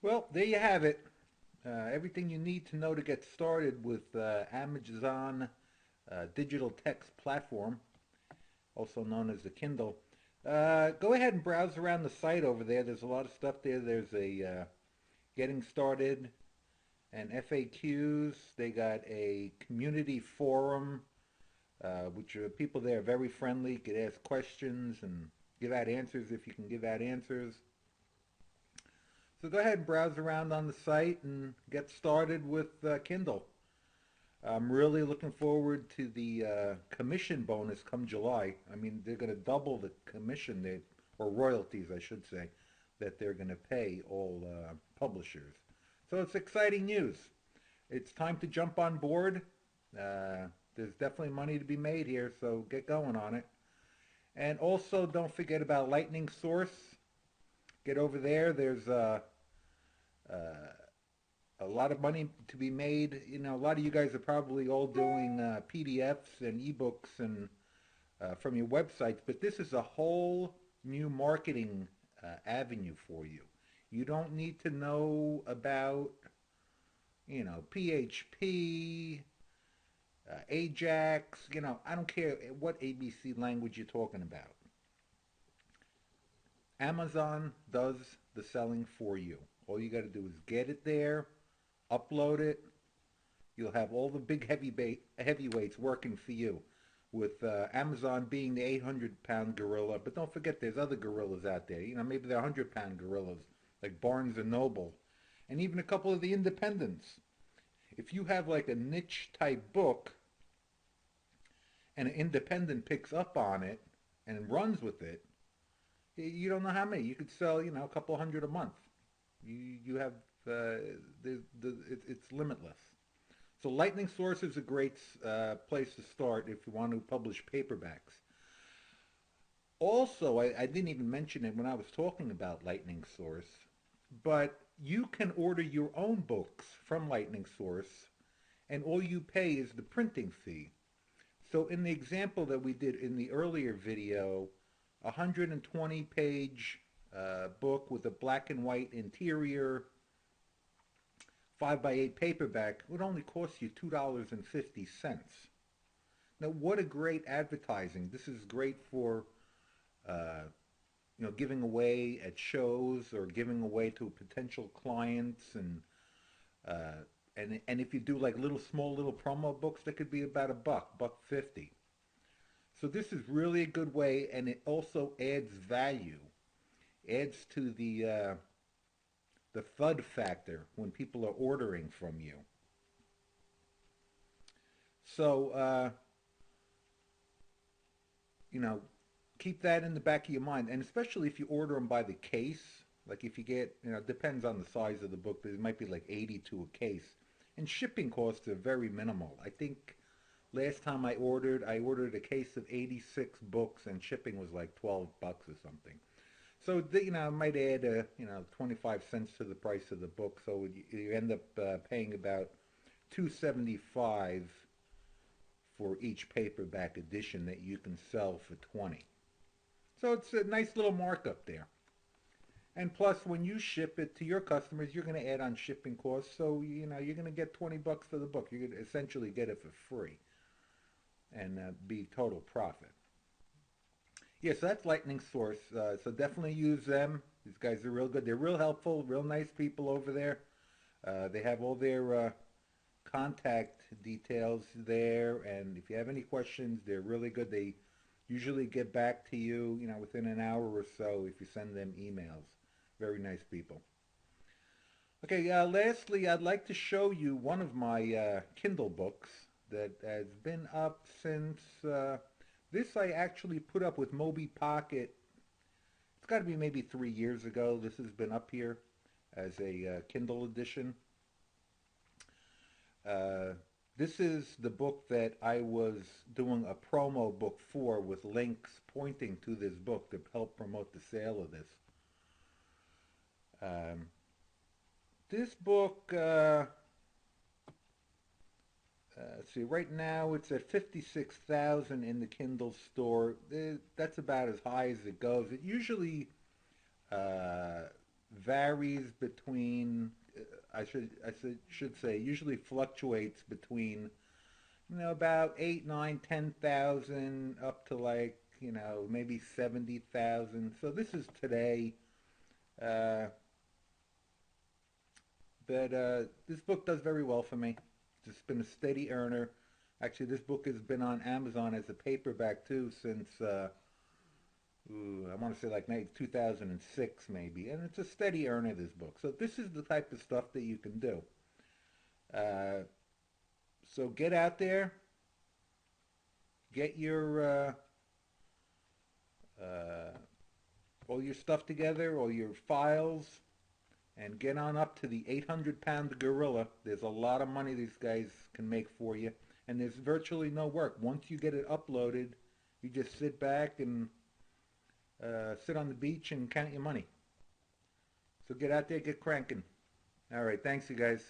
Well, there you have it. Everything you need to know to get started with Amazon digital text platform, also known as the Kindle. Go ahead and browse around the site over there. There's a lot of stuff there. There's a getting started and FAQs. They got a community forum, which are people there are very friendly. You could ask questions and give out answers if you can give out answers. So go ahead and browse around on the site and get started with Kindle. I'm really looking forward to the commission bonus come July. I mean, they're going to double the commission, or royalties, I should say, that they're going to pay all publishers. So it's exciting news. It's time to jump on board. There's definitely money to be made here, so get going on it. And also, don't forget about Lightning Source. Get over there. There's a lot of money to be made. You know, a lot of you guys are probably all doing PDFs and ebooks and from your websites, but this is a whole new marketing avenue for you. You don't need to know about, PHP, Ajax. I don't care what ABC language you're talking about. Amazon does the selling for you. All you got to do is get it there, upload it. You'll have all the big heavyweights working for you, with Amazon being the 800-pound gorilla. But don't forget, there's other gorillas out there. Maybe they're 100-pound gorillas, like Barnes and Noble, and even a couple of the independents. If you have like a niche type book and an independent picks up on it and runs with it, you don't know how many. You could sell, a couple hundred a month. You have it's limitless. So Lightning Source is a great place to start if you want to publish paperbacks. Also, I didn't even mention it when I was talking about Lightning Source, but you can order your own books from Lightning Source, and all you pay is the printing fee. So in the example that we did in the earlier video, a 120 page book with a black and white interior, 5 by 8 paperback would only cost you $2.50. Now, what a great advertising. This is great for, uh, giving away at shows or giving away to potential clients. Uh, and if you do like small little promo books, that could be about a buck 50. So this is really a good way, and it also adds value, adds to the thud factor when people are ordering from you. So you know, keep that in the back of your mind, and especially if you order them by the case. Like if you get, it depends on the size of the book, but it might be like 80 to a case, and shipping costs are very minimal. I think last time I ordered a case of 86 books, and shipping was like $12 or something. So it might add 25 cents to the price of the book. So you end up paying about 275 for each paperback edition that you can sell for 20. So it's a nice little markup there. And plus, when you ship it to your customers, you're going to add on shipping costs. So you're going to get 20 bucks for the book. You're going to essentially get it for free and be total profit. Yeah, so that's Lightning Source. So definitely use them. These guys are real good. They're real helpful, real nice people over there. They have all their contact details there, and if you have any questions, they're really good. They usually get back to you, within an hour or so if you send them emails. Very nice people. Okay, lastly, I'd like to show you one of my Kindle books that has been up since this I actually put up with Moby Pocket. It's got to be maybe 3 years ago. This has been up here as a Kindle edition. Uh, this is the book that I was doing a promo book for, with links pointing to this book to help promote the sale of this. Um, this book, let's see, right now it's at 56,000 in the Kindle store. That's about as high as it goes. It usually uh, varies between, I should say, usually fluctuates between, about 8, 9, 10,000 up to like, maybe 70,000. So this is today. Uh, but this book does very well for me. It's been a steady earner. Actually, this book has been on Amazon as a paperback too since I want to say like maybe 2006 maybe, and it's a steady earner, this book. So this is the type of stuff that you can do. Uh, so get out there, get your uh, all your stuff together, all your files, and get on up to the 800-pound gorilla. There's a lot of money these guys can make for you, and there's virtually no work. Once you get it uploaded, you just sit back and sit on the beach and count your money. So get out there, get cranking. All right, thanks you guys.